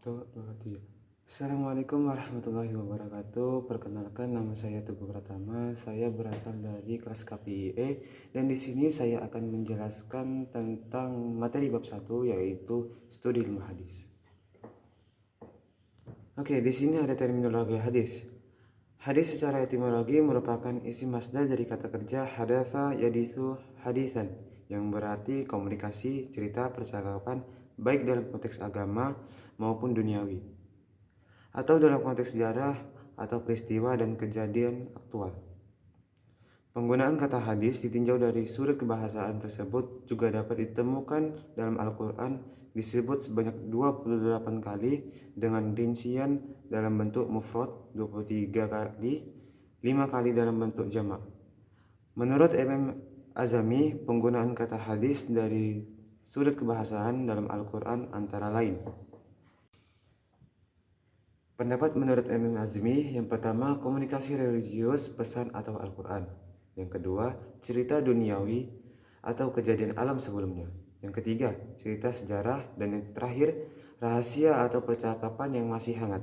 Satu, dua, tiga. Assalamualaikum warahmatullahi wabarakatuh. Perkenalkan, nama saya Teguh Pratama. Saya berasal dari kelas KPIE dan di sini saya akan menjelaskan tentang materi bab 1 yaitu studi ilmu hadis. Oke, di sini ada terminologi hadis. Hadis secara etimologi merupakan isim masdar dari kata kerja hadatsa yaditsu hadisan yang berarti komunikasi, cerita, percakapan baik dalam konteks agama maupun duniawi atau dalam konteks sejarah atau peristiwa dan kejadian aktual. Penggunaan kata hadis ditinjau dari sudut kebahasaan tersebut juga dapat ditemukan dalam Al-Quran disebut sebanyak 28 kali dengan rincian dalam bentuk mufrad 23 kali, 5 kali dalam bentuk jamak. Menurut Imam Azami, penggunaan kata hadis dari sudut kebahasaan dalam Al-Quran antara lain. Pendapat menurut Imam Azmi, yang pertama komunikasi religius, pesan atau Al-Quran. Yang kedua, cerita duniawi atau kejadian alam sebelumnya. Yang ketiga, cerita sejarah. Dan yang terakhir, rahasia atau percakapan yang masih hangat.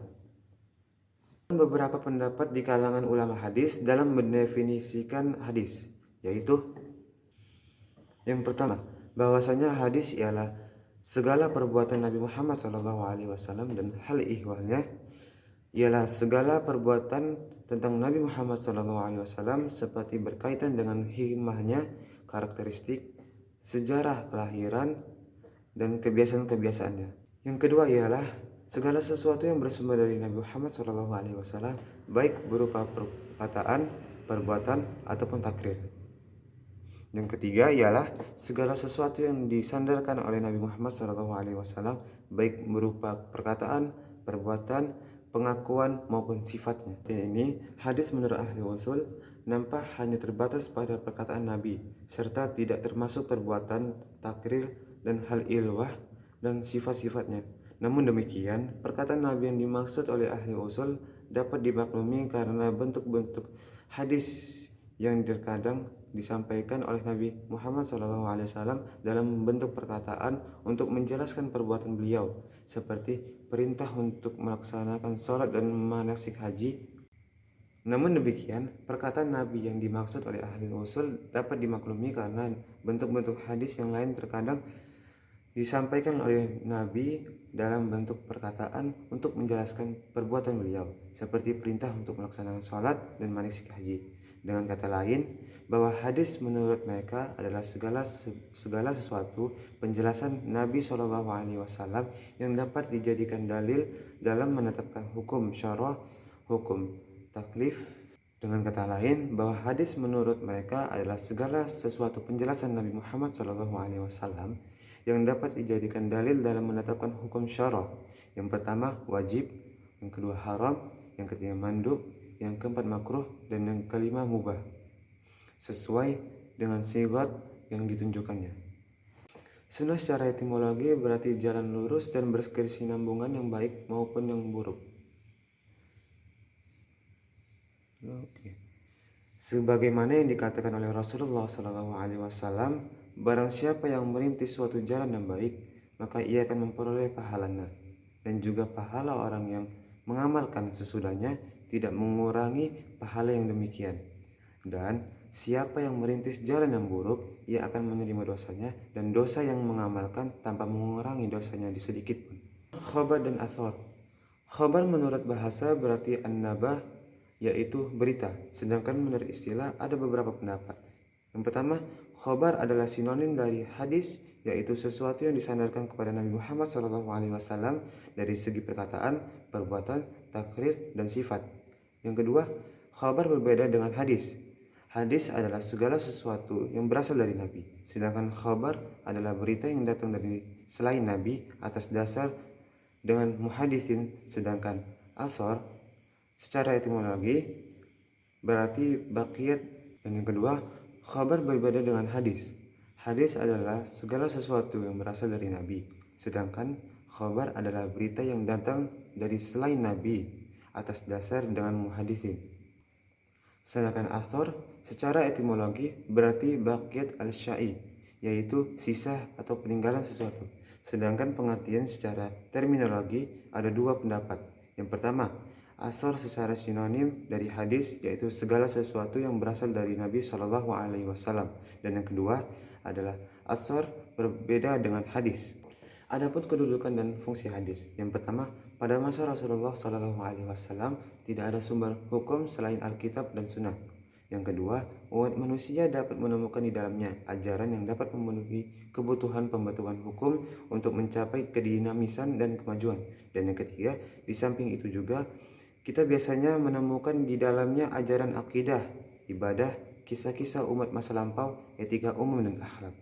Beberapa pendapat di kalangan ulama hadis dalam mendefinisikan hadis, yaitu yang pertama, bahwasanya hadis ialah segala perbuatan Nabi Muhammad SAW dan hal ihwalnya ialah segala perbuatan tentang Nabi Muhammad SAW seperti berkaitan dengan hikmahnya, karakteristik, sejarah kelahiran, dan kebiasaan-kebiasaannya. Yang kedua ialah segala sesuatu yang bersumber dari Nabi Muhammad SAW, baik berupa perkataan, perbuatan, ataupun takrir. Yang ketiga ialah segala sesuatu yang disandarkan oleh Nabi Muhammad SAW, baik berupa perkataan, perbuatan, pengakuan maupun sifatnya. Dan ini hadis menurut ahli usul nampak hanya terbatas pada perkataan Nabi serta tidak termasuk perbuatan, takrir, dan hal ilwah dan sifat-sifatnya. Namun demikian, perkataan Nabi yang dimaksud oleh ahli usul dapat dimaklumi karena bentuk-bentuk hadis yang terkadang disampaikan oleh Nabi Muhammad SAW dalam bentuk perkataan untuk menjelaskan perbuatan beliau, seperti perintah untuk melaksanakan sholat dan manasik haji. Namun demikian, perkataan Nabi yang dimaksud oleh ahli usul dapat dimaklumi karena bentuk-bentuk hadis yang lain terkadang disampaikan oleh Nabi dalam bentuk perkataan untuk menjelaskan perbuatan beliau, seperti perintah untuk melaksanakan sholat dan manasik haji. Dengan kata lain, bahwa hadis menurut mereka adalah segala sesuatu penjelasan Nabi SAW yang dapat dijadikan dalil dalam menetapkan hukum syarah, hukum taklif. Dengan kata lain, bahwa hadis menurut mereka adalah segala sesuatu penjelasan Nabi Muhammad SAW yang dapat dijadikan dalil dalam menetapkan hukum syarah. Yang pertama wajib, yang kedua haram, yang ketiga mandub, yang keempat makruh, dan yang kelima mubah, sesuai dengan sigat yang ditunjukkannya. Sunnah secara etimologi berarti jalan lurus dan berkesinambungan yang baik maupun yang buruk. Sebagaimana yang dikatakan oleh Rasulullah SAW, barang siapa yang merintis suatu jalan yang baik, maka ia akan memperoleh pahalanya, dan juga pahala orang yang mengamalkan sesudahnya tidak mengurangi pahala yang demikian. Dan siapa yang merintis jalan yang buruk, ia akan menerima dosanya dan dosa yang mengamalkan tanpa mengurangi dosanya sedikit pun. Khabar dan athar. Khabar menurut bahasa berarti an-nabah, yaitu berita, sedangkan menurut istilah ada beberapa pendapat. Yang pertama, khabar adalah sinonim dari hadis, yaitu sesuatu yang disandarkan kepada Nabi Muhammad SAW dari segi perkataan, perbuatan, takrir, dan sifat. Yang kedua, khabar berbeda dengan hadis. Hadis adalah segala sesuatu yang berasal dari Nabi, sedangkan khabar adalah berita yang datang dari selain Nabi atas dasar dengan muhaditsin. Sedangkan asar secara etimologi berarti baqiyat. Dan yang kedua, khabar berbeda dengan hadis. Hadis adalah segala sesuatu yang berasal dari Nabi, sedangkan khabar adalah berita yang datang dari selain Nabi atas dasar dengan muhaditsin. Sedangkan athar secara etimologi berarti baqiyat al-syai', yaitu sisa atau peninggalan sesuatu. Sedangkan pengertian secara terminologi ada dua pendapat. Yang pertama, asor secara sinonim dari hadis, yaitu segala sesuatu yang berasal dari Nabi Shallallahu Alaihi Wasallam. Dan yang kedua adalah asor berbeda dengan hadis. Adapun kedudukan dan fungsi hadis. Yang pertama, pada masa Rasulullah Shallallahu Alaihi Wasallam tidak ada sumber hukum selain Alkitab dan Sunnah. Yang kedua, umat manusia dapat menemukan di dalamnya ajaran yang dapat memenuhi kebutuhan pembentukan hukum untuk mencapai kedinamisan dan kemajuan. Dan yang ketiga, di samping itu juga kita biasanya menemukan di dalamnya ajaran akidah, ibadah, kisah-kisah umat masa lampau, etika umum dan akhlak.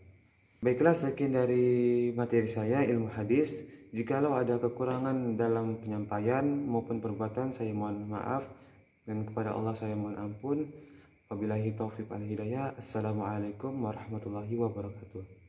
Baiklah, sekian dari materi saya ilmu hadis. Jikalau ada kekurangan dalam penyampaian maupun perbuatan, saya mohon maaf, dan kepada Allah saya mohon ampun. Wabillahi taufiq wal hidayah. Assalamualaikum warahmatullahi wabarakatuh.